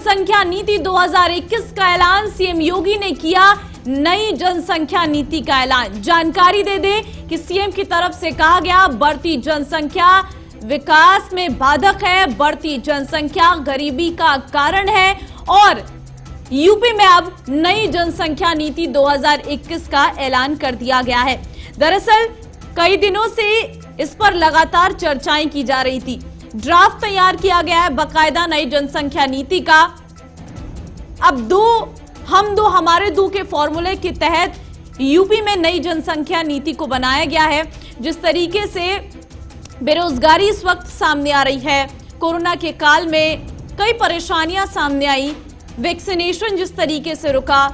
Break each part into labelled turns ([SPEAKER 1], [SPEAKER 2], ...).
[SPEAKER 1] जनसंख्या नीति 2021 का ऐलान। सीएम योगी ने किया नई जनसंख्या नीति का ऐलान। जानकारी दे दें कि सीएम की तरफ से कहा गया, बढ़ती जनसंख्या विकास में बाधक है, बढ़ती जनसंख्या गरीबी का कारण है और यूपी में अब नई जनसंख्या नीति 2021 का ऐलान कर दिया गया है। दरअसल कई दिनों से इस पर लगातार चर्चाएं की जा रही थी। ड्राफ्ट तैयार किया गया है बकायदा नई जनसंख्या नीति का। अब हम दो हमारे दो के फॉर्मूले के तहत यूपी में नई जनसंख्या नीति को बनाया गया है। जिस तरीके से बेरोजगारी इस वक्त सामने आ रही है, कोरोना के काल में कई परेशानियां सामने आई, वैक्सीनेशन जिस तरीके से रुका,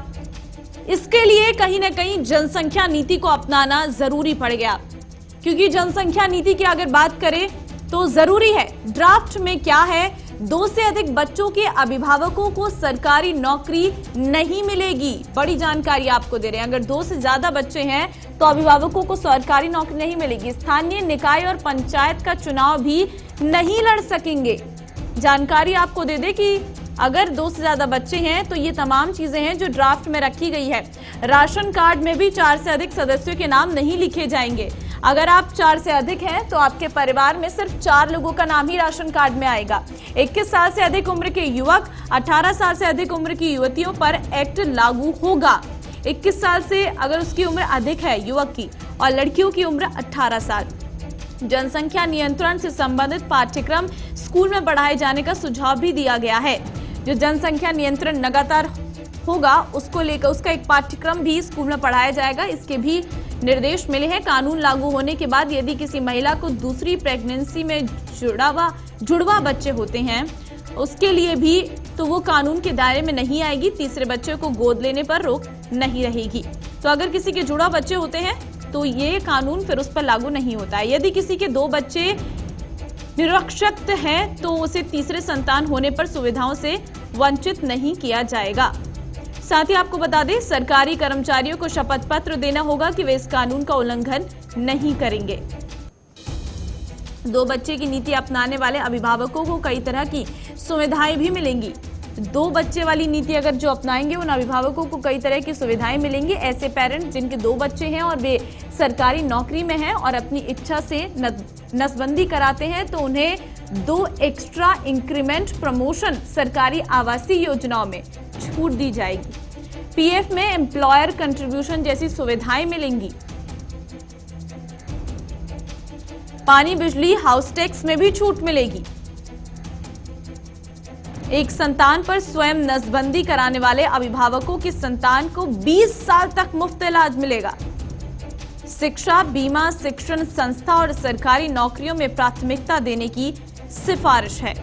[SPEAKER 1] इसके लिए कहीं ना कहीं जनसंख्या नीति को अपनाना जरूरी पड़ गया। क्योंकि जनसंख्या नीति की अगर बात करें तो जरूरी है, ड्राफ्ट में क्या है, 2 से अधिक बच्चों के अभिभावकों को सरकारी नौकरी नहीं मिलेगी। बड़ी जानकारी आपको दे रहे हैं, अगर 2 से ज्यादा बच्चे हैं तो अभिभावकों को सरकारी नौकरी नहीं मिलेगी। स्थानीय निकाय और पंचायत का चुनाव भी नहीं लड़ सकेंगे। जानकारी आपको दे दे कि अगर 2 से ज्यादा बच्चे हैं तो ये तमाम चीजें हैं जो ड्राफ्ट में रखी गई है। राशन कार्ड में भी 4 से अधिक सदस्यों के नाम नहीं लिखे जाएंगे। अगर आप 4 से अधिक हैं तो आपके परिवार में सिर्फ 4 लोगों का नाम ही राशन कार्ड में आएगा। 21 साल से अधिक उम्र के युवक, 18 साल से अधिक उम्र की युवतियों पर एक्ट लागू होगा। 21 साल से अगर उसकी उम्र अधिक है युवक की और लड़कियों की उम्र 18 साल। जनसंख्या नियंत्रण से संबंधित पाठ्यक्रम स्कूल में पढ़ाए जाने का सुझाव भी दिया गया है। जो जनसंख्या नियंत्रण लगातार होगा उसको लेकर उसका एक पाठ्यक्रम भी स्कूल में पढ़ाया जाएगा। इसके भी निर्देश मिले हैं। कानून लागू होने के बाद यदि किसी महिला को दूसरी प्रेगनेंसी में जुड़वा बच्चे होते हैं उसके लिए भी तो वो कानून के दायरे में नहीं आएगी। तीसरे बच्चे को गोद लेने पर रोक नहीं रहेगी। तो अगर किसी के जुड़वा बच्चे होते हैं तो ये कानून फिर उस पर लागू नहीं होता है। यदि किसी के 2 बच्चे निरक्षर हैं तो उसे तीसरे संतान होने पर सुविधाओं से वंचित नहीं किया जाएगा। साथ ही आपको बता दें, सरकारी कर्मचारियों को शपथ पत्र देना होगा कि वे इस कानून का उल्लंघन नहीं करेंगे। 2 बच्चे की नीति अपनाने वाले अभिभावकों को कई तरह की सुविधाएं भी मिलेंगी। 2 बच्चे वाली नीति अगर जो अपनाएंगे उन अभिभावकों को कई तरह की सुविधाएं मिलेंगी। ऐसे पेरेंट्स जिनके 2 बच्चे हैं और वे सरकारी नौकरी में हैं और अपनी इच्छा से नसबंदी कराते हैं तो उन्हें 2 एक्स्ट्रा इंक्रीमेंट प्रमोशन सरकारी आवासीय योजनाओं में छूट दी जाएगी। पीएफ में एम्प्लॉयर कंट्रीब्यूशन जैसी सुविधाएं मिलेंगी। पानी, बिजली, हाउस टैक्स में भी छूट मिलेगी। एक संतान पर स्वयं नसबंदी कराने वाले अभिभावकों की संतान को 20 साल तक मुफ्त इलाज मिलेगा। शिक्षा, बीमा, शिक्षण संस्था और सरकारी नौकरियों में प्राथमिकता देने की सिफारिश है।